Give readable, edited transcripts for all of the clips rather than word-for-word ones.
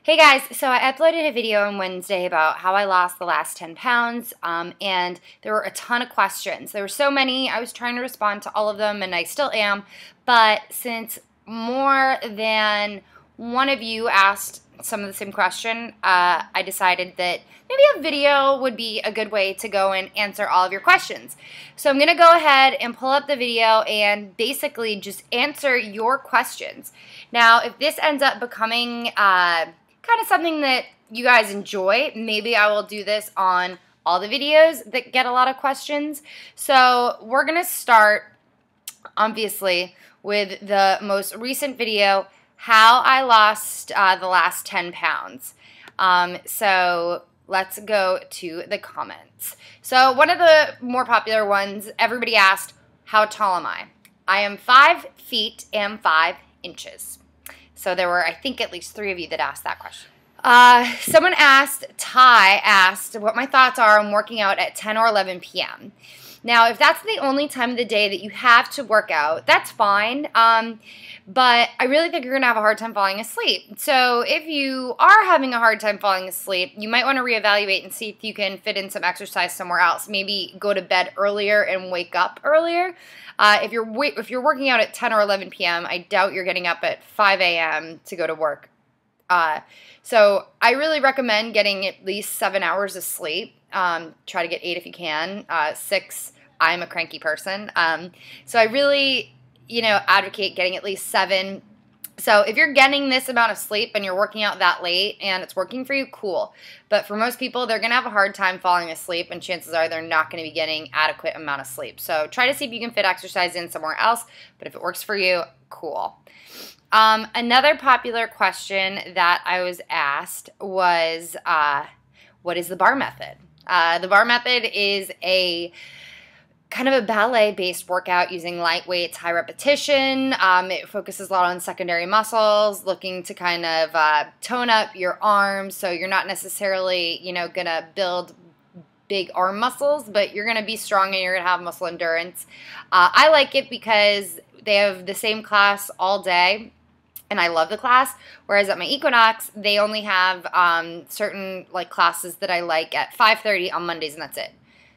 Hey guys, so I uploaded a video on Wednesday about how I lost the last 10 pounds, and there were a ton of questions. There were so many, I was trying to respond to all of them, and I still am, but since more than one of you asked some of the same question, I decided that maybe a video would be a good way to go and answer all of your questions. So I'm going to go ahead and pull up the video and basically just answer your questions. Now, if this ends up becoming kind of something that you guys enjoy, maybe I will do this on all the videos that get a lot of questions. So we're going to start, obviously, with the most recent video, how I lost the last 10 pounds. So let's go to the comments. So one of the more popular ones, everybody asked, how tall am I? I am 5 feet and 5 inches. So there were, I think, at least 3 of you that asked that question. Someone asked, Ty asked, what my thoughts are on working out at 10 or 11 p.m. Now, if that's the only time of the day that you have to work out, that's fine. But I really think you're going to have a hard time falling asleep. So if you are having a hard time falling asleep, you might want to reevaluate and see if you can fit in some exercise somewhere else. Maybe go to bed earlier and wake up earlier. If you're working out at 10 or 11 p.m., I doubt you're getting up at 5 a.m. to go to work. So I really recommend getting at least 7 hours of sleep. Try to get 8 if you can. 6, I'm a cranky person. So I really, advocate getting at least 7. So if you're getting this amount of sleep and you're working out that late and it's working for you, cool. But for most people, they're going to have a hard time falling asleep, and chances are they're not going to be getting adequate amount of sleep. So try to see if you can fit exercise in somewhere else, but if it works for you, cool. Another popular question that I was asked was, what is the bar method? The bar method is a kind of a ballet-based workout using light weights, high repetition. It focuses a lot on secondary muscles, looking to kind of tone up your arms, so you're not necessarily, going to build big arm muscles, but you're going to be strong and you're going to have muscle endurance. I like it because they have the same class all day, and I love the class, whereas at my Equinox, they only have certain classes that I like at 5:30 on Mondays, and that's it.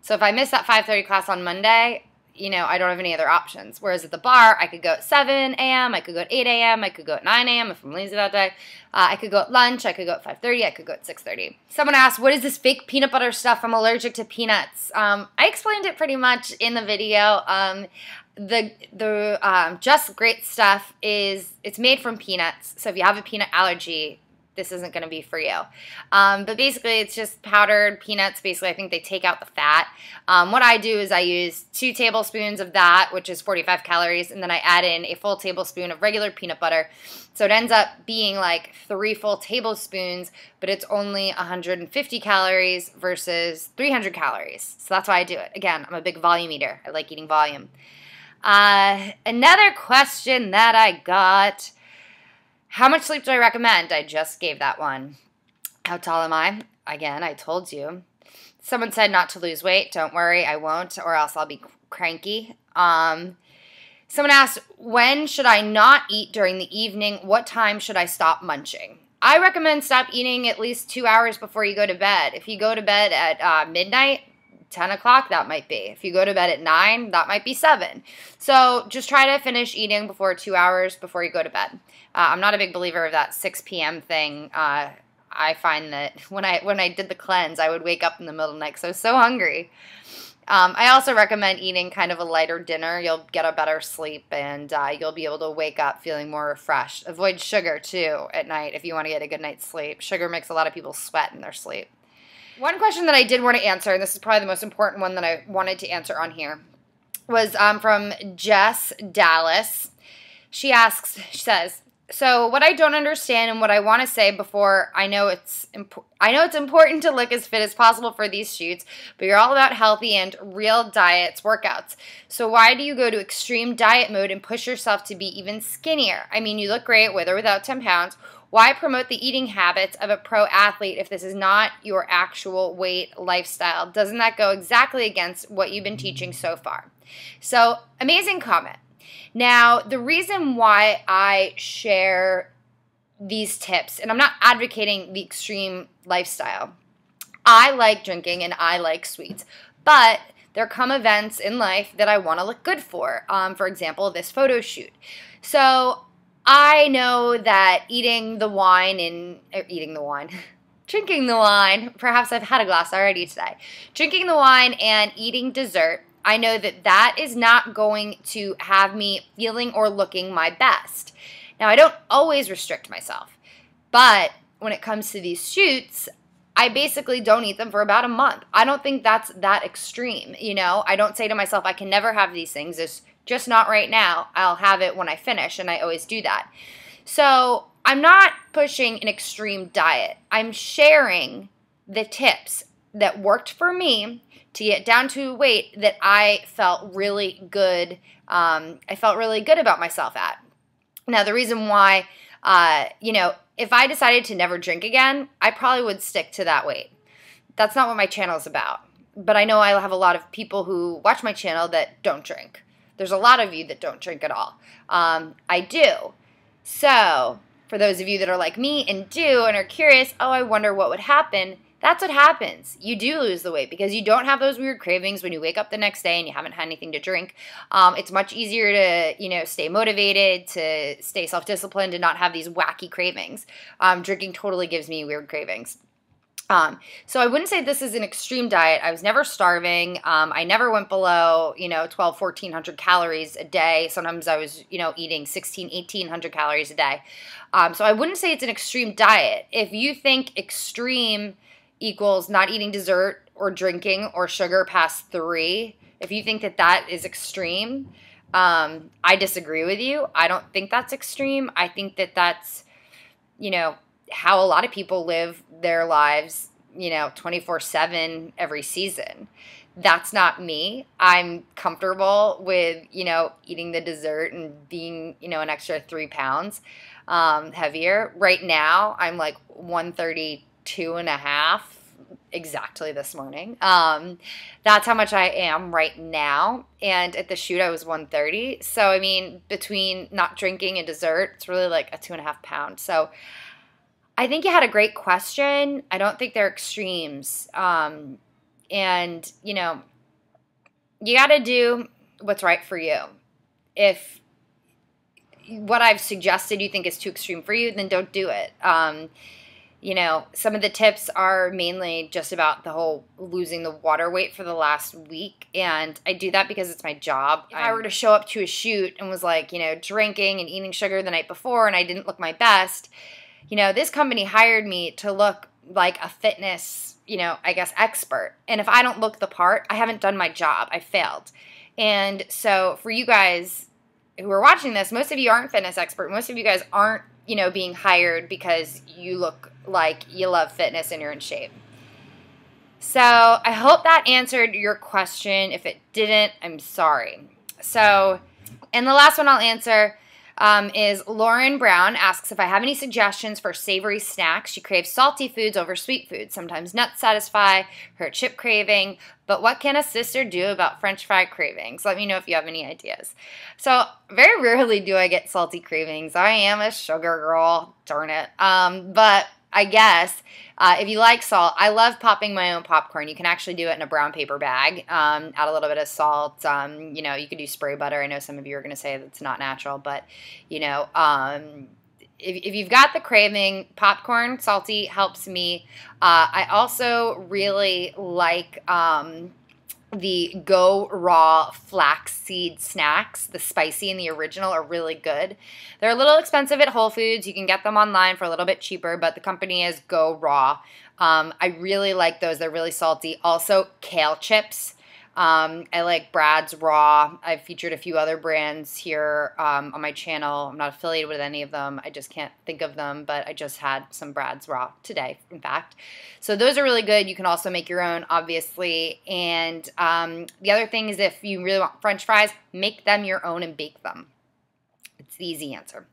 So if I miss that 5:30 class on Monday, I don't have any other options. Whereas at the bar, I could go at 7 a.m., I could go at 8 a.m., I could go at 9 a.m. if I'm lazy that day. I could go at lunch, I could go at 5:30, I could go at 6:30. Someone asked, what is this fake peanut butter stuff? I'm allergic to peanuts. I explained it pretty much in the video. The Just Great stuff it's made from peanuts. So if you have a peanut allergy, this isn't going to be for you. But basically, it's just powdered peanuts. Basically, I think they take out the fat. What I do is I use 2 tablespoons of that, which is 45 calories, and then I add in a full tablespoon of regular peanut butter. So it ends up being like 3 full tablespoons, but it's only 150 calories versus 300 calories. So that's why I do it. Again, I'm a big volume eater. I like eating volume. Another question that I got, how much sleep do I recommend? I just gave that one. How tall am I? Again, I told you. Someone said not to lose weight. Don't worry, I won't, or else I'll be cranky. Someone asked, when should I not eat during the evening? What time should I stop munching? I recommend stop eating at least 2 hours before you go to bed. If you go to bed at midnight, 10 o'clock, that might be. If you go to bed at 9, that might be 7. So just try to finish eating before 2 hours before you go to bed. I'm not a big believer of that 6 p.m. thing. I find that when I did the cleanse, I would wake up in the middle of the night because I was so hungry. I also recommend eating kind of a lighter dinner. You'll get a better sleep, and you'll be able to wake up feeling more refreshed. Avoid sugar, too, at night if you want to get a good night's sleep. Sugar makes a lot of people sweat in their sleep. One question that I did want to answer, and this is probably the most important one that I wanted to answer on here, was from Jess Dallas. She says, so what I don't understand and what I want to say before, I know it's important to look as fit as possible for these shoots, but you're all about healthy and real diets, workouts. So why do you go to extreme diet mode and push yourself to be even skinnier? I mean, you look great with or without 10 pounds. Why promote the eating habits of a pro athlete if this is not your actual weight lifestyle? Doesn't that go exactly against what you've been teaching so far? So, amazing comment. Now, the reason why I share these tips, and I'm not advocating the extreme lifestyle. I like drinking and I like sweets, but there come events in life that I want to look good for. For example, this photo shoot. So I know that drinking the wine, perhaps I've had a glass already today, drinking the wine and eating dessert, I know that that is not going to have me feeling or looking my best. Now, I don't always restrict myself, but when it comes to these shoots, I basically don't eat them for about a month. I don't think that's that extreme, you know? I don't say to myself, I can never have these things. It's just not right now. I'll have it when I finish, and I always do that. So I'm not pushing an extreme diet. I'm sharing the tips that worked for me to get down to a weight that I felt really good. I felt really good about myself at. Now, the reason why, if I decided to never drink again, I probably would stick to that weight. That's not what my channel is about. But I know I have a lot of people who watch my channel that don't drink. There's a lot of you that don't drink at all. I do. So, for those of you that are like me and do and are curious, oh, I wonder what would happen, that's what happens. You do lose the weight because you don't have those weird cravings when you wake up the next day and you haven't had anything to drink. It's much easier to, stay motivated, to stay self-disciplined, and not have these wacky cravings. Drinking totally gives me weird cravings. So I wouldn't say this is an extreme diet. I was never starving. I never went below, 1,400 calories a day. Sometimes I was, eating 1,800 calories a day. So I wouldn't say it's an extreme diet. If you think extreme equals not eating dessert or drinking or sugar past 3, if you think that that is extreme, I disagree with you. I don't think that's extreme. I think that that's, how a lot of people live their lives, 24/7 every season. That's not me. I'm comfortable with, eating the dessert and being, an extra 3 pounds heavier. Right now, I'm like 132.5 exactly this morning. That's how much I am right now. And at the shoot, I was 130. So, between not drinking and dessert, it's really like a 2.5 pounds. So, I think you had a great question. I don't think they're extremes. You got to do what's right for you. If what I've suggested you think is too extreme for you, then don't do it. Some of the tips are mainly just about the whole losing the water weight for the last week. And I do that because it's my job. If I were to show up to a shoot and was like, drinking and eating sugar the night before and I didn't look my best, this company hired me to look like a fitness, expert. And if I don't look the part, I haven't done my job. I failed. And so for you guys who are watching this, most of you aren't fitness expert. Most of you guys aren't, being hired because you look like you love fitness and you're in shape. So I hope that answered your question. If it didn't, I'm sorry. So, and the last one I'll answer is Lauren Brown asks if I have any suggestions for savory snacks. She craves salty foods over sweet foods. Sometimes nuts satisfy her chip craving, but what can a sister do about French fry cravings? Let me know if you have any ideas. So very rarely do I get salty cravings. I am a sugar girl, darn it. But I guess if you like salt, I love popping my own popcorn. You can actually do it in a brown paper bag. Add a little bit of salt. You could do spray butter. I know some of you are going to say that's not natural, but if you've got the craving, popcorn, salty helps me. I also really like the Go Raw flaxseed snacks. The spicy and the original are really good. They're a little expensive at Whole Foods. You can get them online for a little bit cheaper, but the company is Go Raw. I really like those. They're really salty. Also, kale chips. I like Brad's Raw. I've featured a few other brands here on my channel. I'm not affiliated with any of them. I just can't think of them, but I just had some Brad's Raw today, in fact. So those are really good. You can also make your own, obviously. And the other thing is if you really want French fries, make them your own and bake them. It's the easy answer.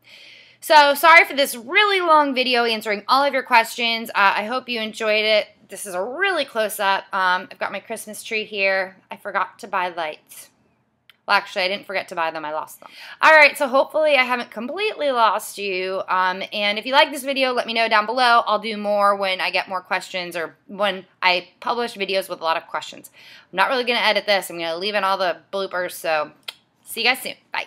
So sorry for this really long video answering all of your questions. I hope you enjoyed it. This is a really close up. I've got my Christmas tree here. I forgot to buy lights. Well, actually, I didn't forget to buy them. I lost them. All right, so hopefully I haven't completely lost you. And if you like this video, let me know down below. I'll do more when I get more questions or when I publish videos with a lot of questions. I'm not really going to edit this. I'm going to leave in all the bloopers. So see you guys soon. Bye.